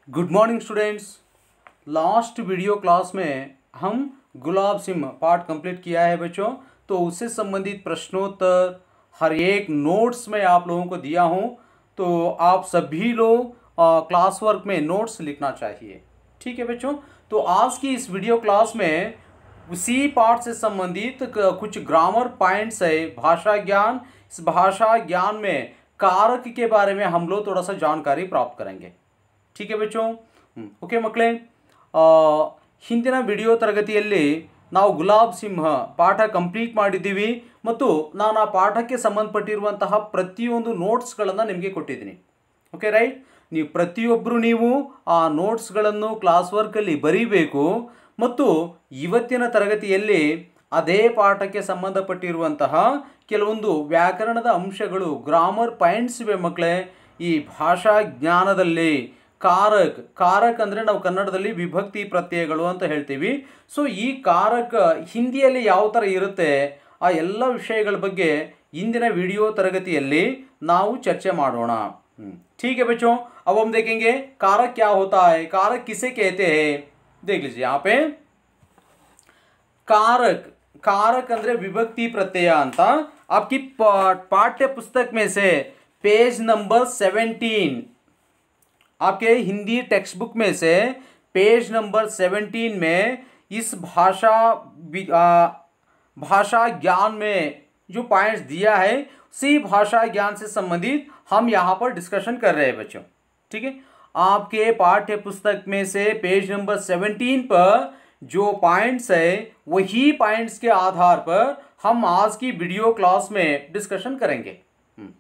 Good morning students. Last video class में हम Gulab Singh part complete किया है बच्चों। तो उससे संबंधित प्रश्नोत्तर हर एक नोट्स में आप लोगों को दिया हूं। तो आप सभी लोग क्लास वर्क में नोट्स लिखना चाहिए, ठीक है बच्चों। तो आज की इस वीडियो क्लास में उसी पार्ट से संबंधित कुछ ग्रामर पॉइंट्स है, भाषा ज्ञान। इस भाषा ज्ञान में कारक के बारे में हम लोग थोड़ा सा जानकारी प्राप्त करेंगे, ठीक है बच्चों। ओके मಕ್ಕಳೇ, ಹಿಂದಿನ ವಿಡಿಯೋ ತರಗತಿಯಲ್ಲಿ ನಾವು ಗುಲಾಬ್ ಸಿಂಹ ಪಾಠ ಕಂಪ್ಲೀಟ್ ಮಾಡಿದ್ದೀವಿ ಮತ್ತು ನಾನು ಆ ಪಾಠಕ್ಕೆ ಸಂಬಂಧಪಟ್ಟಿರುವಂತಹ ಪ್ರತಿಯೊಂದು ನೋಟ್ಸ್ಗಳನ್ನು ನಿಮಗೆ ಕೊಟ್ಟಿದ್ದೀನಿ। ಓಕೆ ರೈಟ್, ನೀವು ಪ್ರತಿಯೊಬ್ಬರು ನೀವು ಆ ನೋಟ್ಸ್ಗಳನ್ನು ಕ್ಲಾಸ್ ವರ್ಕಲ್ಲಿ ಬರೀಬೇಕು ಮತ್ತು ಇವತ್ತಿನ ತರಗತಿಯಲ್ಲಿ ಅದೇ ಪಾಠಕ್ಕೆ ಸಂಬಂಧಪಟ್ಟಿರುವಂತಹ ಕೆಲವೊಂದು ವ್ಯಾಕರಣದ ಅಂಶಗಳು, ಗ್ರಾಮರ್ ಪಾಯಿಂಟ್ಸ್ ಇವೆ ಮಕ್ಕಳೇ ಈ ಭಾಷಾ ಜ್ಞಾನದಲ್ಲಿ। कारक ಅಂದರೆ ನಾವು ಕನ್ನಡದಲ್ಲಿ ವಿಭಕ್ತಿ ಪ್ರತ್ಯಯಗಳು ಅಂತ ಹೇಳ್ತೀವಿ। ಸೊ ಈ कारक ಹಿಂದಿಯಲ್ಲಿ ಯಾವ ತರ ಇರುತ್ತೆ ಆ ಎಲ್ಲ ವಿಷಯಗಳ ಬಗ್ಗೆ ಇಂದಿನ ವಿಡಿಯೋ ತರಗತಿಯಲ್ಲಿ ನಾವು ಚರ್ಚೆ ಮಾಡೋಣ। ठीक है बच्चों, अब हम देखेंगे कारक क्या होता है, कारक किसे कहते हैं। देख लीजिए यहाँ पे कारक ಅಂದ್ರೆ ವಿಭಕ್ತಿ ಪ್ರತ್ಯಯ ಅಂತ। आपकी पाठ्य पुस्तक में से पेज नंबर 17, आपके हिंदी टेक्स्ट बुक में से पेज नंबर 17 में इस भाषा ज्ञान में जो पॉइंट्स दिया है उसी भाषा ज्ञान से संबंधित हम यहाँ पर डिस्कशन कर रहे हैं बच्चों। ठीक है, आपके पाठ्य पुस्तक में से पेज नंबर 17 पर जो पॉइंट्स है वही पॉइंट्स के आधार पर हम आज की वीडियो क्लास में डिस्कशन करेंगे।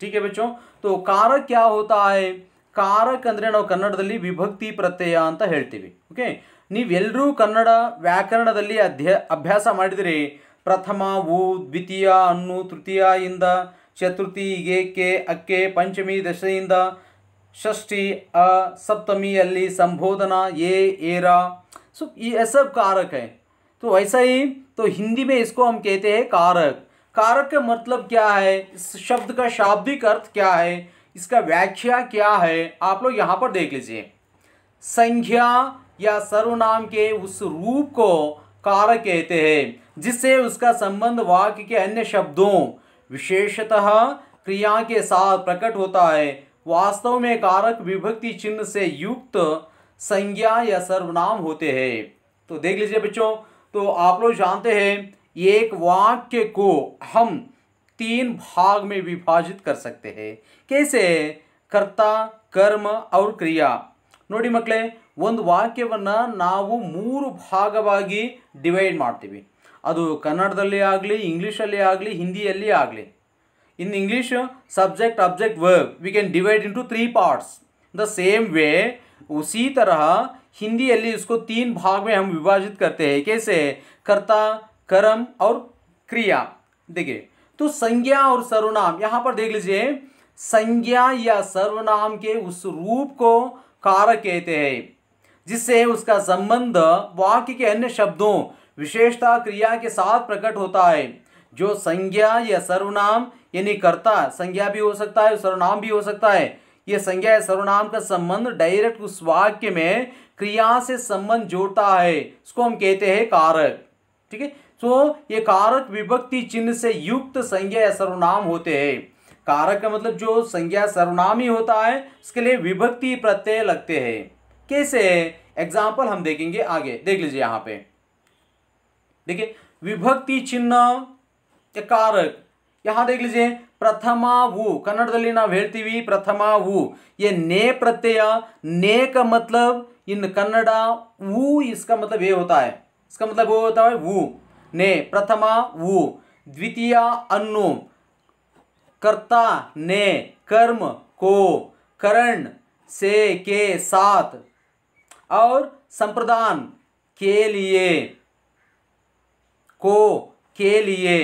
ठीक है बच्चों, तो कारक क्या होता है। कारक ಅಂದರೆ ನಾವು ಕನ್ನಡದಲ್ಲಿ ವಿಭಕ್ತಿ ಪ್ರತ್ಯಯ ಅಂತ ಹೇಳ್ತೀವಿ। ಓಕೆ, ನೀವೆಲ್ಲರೂ ಕನ್ನಡ ವ್ಯಾಕರಣದಲ್ಲಿ ಅಭ್ಯಾಸ ಮಾಡಿದಿರಿ। ಪ್ರಥಮ ಉ, ದ್ವಿತೀಯ ಅನ್ನು, ತೃತೀಯ ಇಂದ, ಚತುರ್ಥಿ ಇಗೆ ಕೆ ಅಕ್ಕೆ, ಪಂಚಮಿ ದಶೆಯಿಂದ, षष्ठी अ, सप्तमी अल्ली, संबोधना ये एरा। सो ये सब कारक है। तो वैसा ही तो हिंदी में इसको हम कहते हैं कारक। कारक का मतलब क्या है, इस शब्द का शाब्दिक अर्थ क्या है, इसका व्याख्या क्या है, आप लोग यहाँ पर देख लीजिए। संज्ञा या सर्वनाम के उस रूप को कारक कहते हैं जिससे उसका संबंध वाक्य के अन्य शब्दों विशेषतः क्रिया के साथ प्रकट होता है। वास्तव में कारक विभक्ति चिन्ह से युक्त संज्ञा या सर्वनाम होते हैं। तो देख लीजिए बच्चों, तो आप लोग जानते हैं एक वाक्य को हम 3 भाग में विभाजित कर सकते हैं। कैसे, कर्ता, कर्म और क्रिया। ನೋಡಿ ಮಕ್ಕಳೇ, ಒಂದು ವಾಕ್ಯವನ್ನ ನಾವು 3 ಭಾಗವಾಗಿ ಡಿವೈಡ್ ಮಾಡ್ತೀವಿ। ಅದು ಕನ್ನಡದಲ್ಲಿ ಆಗಲಿ, ಇಂಗ್ಲಿಷಲ್ಲಿ ಆಗಲಿ, ಹಿಂದಿಯಲ್ಲಿ ಆಗಲಿ। In English, subject, object, verb we can divide into 3 parts। The same way उसी तरह हिंदी इसको 3 भाग में हम विभाजित करते हैं। कैसे, कर्ता, कर्म और क्रिया। देखिए, तो संज्ञा और सर्वनाम यहाँ पर देख लीजिए। संज्ञा या सर्वनाम के उस रूप को कारक कहते हैं जिससे उसका संबंध वाक्य के अन्य शब्दों विशेषता क्रिया के साथ प्रकट होता है। जो संज्ञा या सर्वनाम यानी कर्ता संज्ञा भी हो सकता है, सर्वनाम भी हो सकता है। ये संज्ञा या सर्वनाम का संबंध डायरेक्ट उस वाक्य में क्रिया से संबंध जोड़ता है, इसको हम कहते हैं कारक। ठीक है, तो ये कारक विभक्ति चिन्ह से युक्त संज्ञा या सर्वनाम होते हैं। कारक का मतलब जो संज्ञा सर्वनाम ही होता है उसके लिए विभक्ति प्रत्यय लगते हैं। कैसे, एग्जाम्पल हम देखेंगे आगे। देख लीजिए यहाँ पे, देखिए विभक्ति चिन्ह कारक। यहाँ देख लीजिए प्रथमा वु, कन्नडದಲ್ಲಿ ನಾವು ಹೇಳ್ತೀವಿ ಪ್ರಥಮ ವು, ये ने प्रत्यय। ने का मतलब इन कन्नड़ वु, इसका मतलब ये होता है, इसका मतलब वो होता है वु, ने, प्रथमा वु। द्वितीय अनु, कर्ता ने, कर्म को, करण से, के साथ, और संप्रदान के लिए, को, के लिए।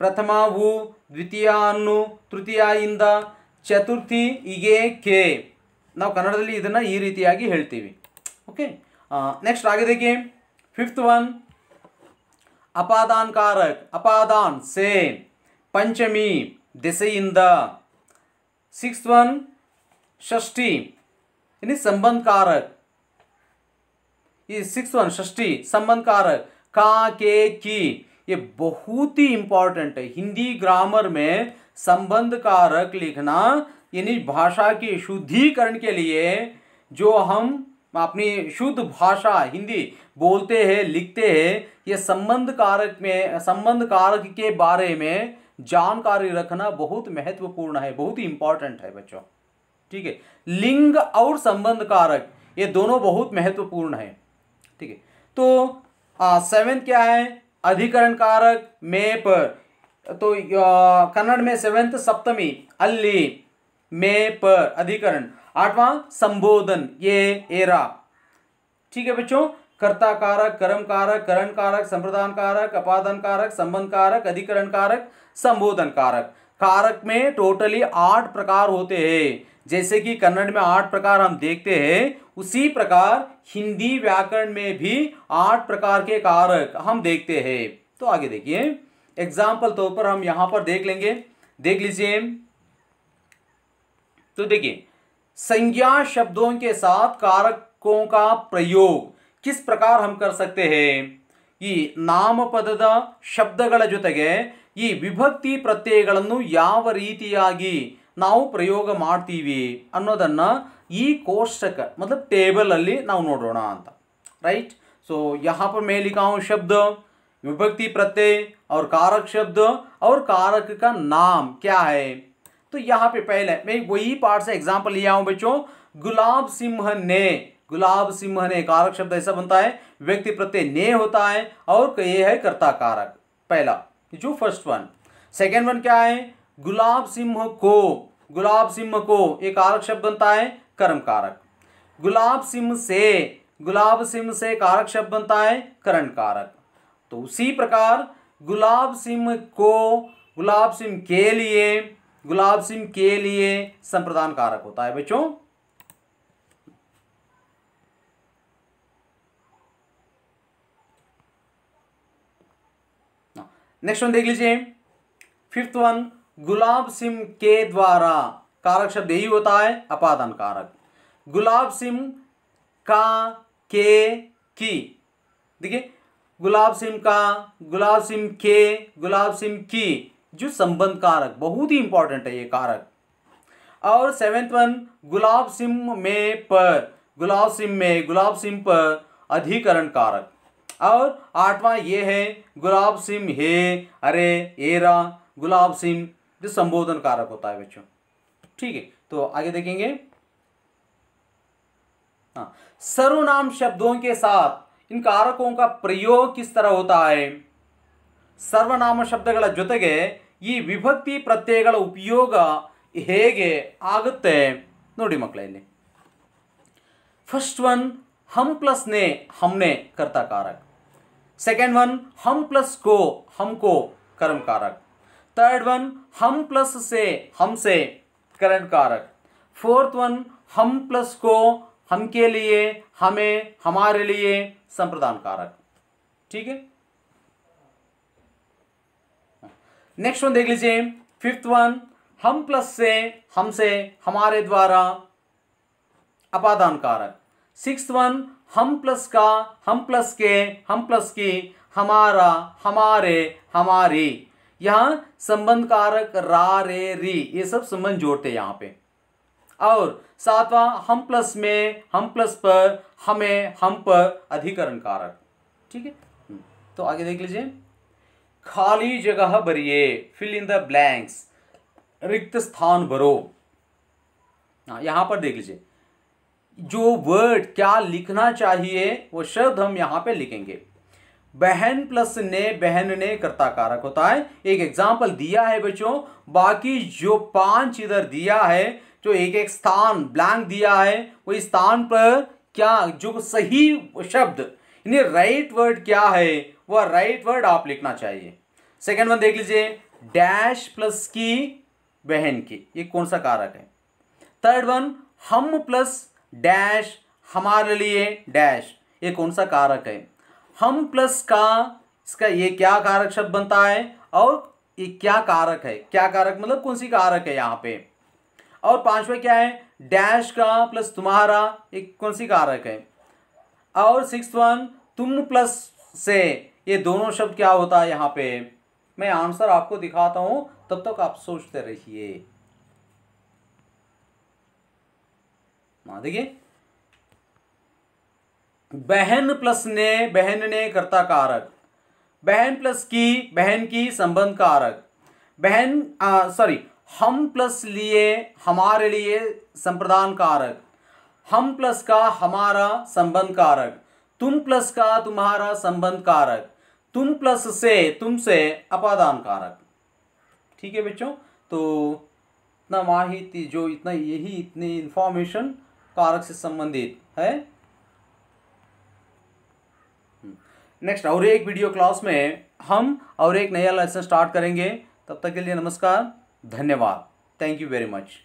प्रथमा वु, द्वितीय अनु, तृतीಯ ಇಂದ, ಚತುರ್ಥಿ ಇಗೆ ಕೆ। ನಾವು ಕನ್ನಡದಲ್ಲಿ ಇದನ್ನ ಈ ರೀತಿಯಾಗಿ ಹೇಳ್ತೀವಿ। ओके, नेक्स्ट आगे देखिए। 5th वन अपादान कारक, अपादान से, पंचमी दिशೆಯಿಂದ। 6th वन षष्ठी यानी संबंध कारक, ये 6th वन षष्ठी संबंध कारक का, के, की, ये बहुत ही इंपॉर्टेंट है। हिंदी ग्रामर में संबंध कारक लिखना यानी भाषा के शुद्धिकरण के लिए जो हम अपनी शुद्ध भाषा हिंदी बोलते हैं लिखते हैं, ये संबंध कारक के बारे में जानकारी रखना बहुत महत्वपूर्ण है, बहुत ही इंपॉर्टेंट है बच्चों। ठीक है, लिंग और संबंध कारक ये दोनों बहुत महत्वपूर्ण है। ठीक है, तो 7th क्या है, अधिकरण कारक में पर, तो कन्नड़ में 7th सप्तमी अल्ली में पर अधिकरण। 8वां संबोधन ये एरा। ठीक है बच्चों, कर्ता कारक, कर्म कारक, करण कारक, संप्रदान कारक, अपादान कारक, संबंध कारक, अधिकरण कारक, संबोधन कारक। कारक में टोटली 8 प्रकार होते हैं। जैसे कि कन्नड़ में 8 प्रकार हम देखते हैं, उसी प्रकार हिंदी व्याकरण में भी 8 प्रकार के कारक हम देखते हैं। तो आगे देखिए, एग्जाम्पल तौर पर हम यहां पर देख लेंगे, देख लीजिए। तो देखिए, संज्ञा शब्दों के साथ कारकों का प्रयोग किस प्रकार हम कर सकते हैं। ಈ ನಾಮಪದದ ಶಬ್ದಗಳ ಜೊತೆಗೆ ಈ ವಿಭಕ್ತಿ ಪ್ರತ್ಯಯಗಳನ್ನು ಯಾವ ರೀತಿಯಾಗಿ ನಾವು ಪ್ರಯೋಗ ಮಾಡ್ತೀವಿ ಅನ್ನೋದನ್ನ ಈ ಕೋಷ್ಟಕ मतलब टेबल ಅಲ್ಲಿ ನಾವು ನೋಡೋಣ ಅಂತ, राइट। सो यहाँ पर मैं लिखा हूं शब्द, विभक्ति प्रत्यय और कारक शब्द और कारक का नाम क्या है। तो यहाँ पे पहले मैं वही पार्ट से एग्जाम्पल लिया हूं बच्चों। गुलाब सिंह ने, गुलाब सिंह ने कारक शब्द ऐसा बनता है, व्यक्ति प्रत्यय ने होता है और ये है कर्ता कारक, पहला जो फर्स्ट वन। सेकेंड वन क्या है, गुलाब सिंह को, गुलाब सिंह को एक कारक शब्द बनता है, कर्म कारक। गुलाब सिंह से, गुलाब सिंह से कारक शब्द बनता है, करण कारक। तो उसी प्रकार गुलाब सिंह को, गुलाब सिंह के लिए, गुलाब सिंह के लिए संप्रदान कारक होता है बच्चों। नेक्स्ट वन देख लीजिए, फिफ्थ वन, गुलाब सिंह के द्वारा कारक शब्द यही होता है, अपादान कारक। गुलाब सिंह का, के, की, देखिए गुलाब सिंह का, गुलाब सिंह के, गुलाब सिंह की, जो संबंध कारक बहुत ही इंपॉर्टेंट है ये कारक। और सेवेंथ वन, गुलाब सिंह में पर, गुलाब सिंह में, गुलाब सिंह पर अधिकरण कारक। और आठवां ये है गुलाब सिंह है, अरे एरा, गुलाब सिंह जो संबोधन कारक होता है बच्चों। ठीक है, तो आगे देखेंगे। हाँ, सर्वनाम शब्दों के साथ इन कारकों का प्रयोग किस तरह होता है। ಸರ್ವನಾಮ ಶಬ್ದಗಳ ಜೊತೆಗೆ ಈ ವಿಭಕ್ತಿ ಪ್ರತ್ಯಯಗಳ ಉಪಯೋಗ ಹೇಗೆ ಆಗುತ್ತೆ ನೋಡಿ ಮಕ್ಕಳೇ ಇಲ್ಲಿ। फर्स्ट वन, हम प्लस ने, हमने कर्ता कारक। सेकेंड वन, हम प्लस को, हमको कर्म कारक। थर्ड वन, हम प्लस से, हमसे करण कारक। फोर्थ वन, हम प्लस को, हम के लिए, हमें, हमारे लिए संप्रदान कारक। ठीक है, नेक्स्ट वन देख लीजिए, फिफ्थ वन, हम प्लस से, हमसे, हमारे द्वारा अपादान कारक। सिक्स्थ वन, हम प्लस का, हम प्लस के, हम प्लस की, हमारा, हमारे, हमारी, यहाँ संबंध कारक रा, रे, री, ये सब संबंध जोड़ते हैं यहाँ पे। और सातवां, हम प्लस में, हम प्लस पर, हमें, हम पर अधिकरण कारक। ठीक है, तो आगे देख लीजिए, खाली जगह भरिए, फिल इन द ब्लैंक्स, रिक्त स्थान भरो। यहां पर देख लीजिए, जो वर्ड क्या लिखना चाहिए वो शब्द हम यहां पे लिखेंगे। बहन प्लस ने, बहन ने कर्ता कारक होता है। एक एग्जाम्पल दिया है बच्चों, बाकी जो 5 इधर दिया है, जो एक एक स्थान ब्लैंक दिया है, वही स्थान पर क्या जो सही शब्द यानी राइट वर्ड क्या है वह राइट वर्ड आप लिखना चाहिए। सेकेंड वन देख लीजिए, डैश प्लस की, बहन की, ये कौन सा कारक है। थर्ड वन, हम प्लस डैश, हमारे लिए डैश, ये कौन सा कारक है। हम प्लस का, इसका ये क्या कारक शब्द बनता है और ये क्या कारक है, क्या कारक मतलब कौन सी कारक है यहाँ पे। और पांचवा क्या है, डैश का प्लस तुम्हारा, एक कौन सी कारक है। और 6th वन तुम प्लस से, ये दोनों शब्द क्या होता है यहाँ पे, मैं आंसर आपको दिखाता हूं, तब तक आप सोचते रहिए। देखिए, बहन प्लस ने, बहन ने कर्ता कारक, बहन प्लस की, बहन की संबंध कारक, बहन सॉरी हम प्लस लिए, हमारे लिए संप्रदान कारक, हम प्लस का हमारा संबंध कारक, तुम प्लस का तुम्हारा संबंध कारक, तुम प्लस से तुमसे अपादान कारक। ठीक है बच्चों, तो इतना माहिती जो इतना यही इतनी इंफॉर्मेशन कारक से संबंधित है। नेक्स्ट और एक वीडियो क्लास में हम और एक नया लेसन स्टार्ट करेंगे। तब तक के लिए नमस्कार, धन्यवाद, थैंक यू वेरी मच।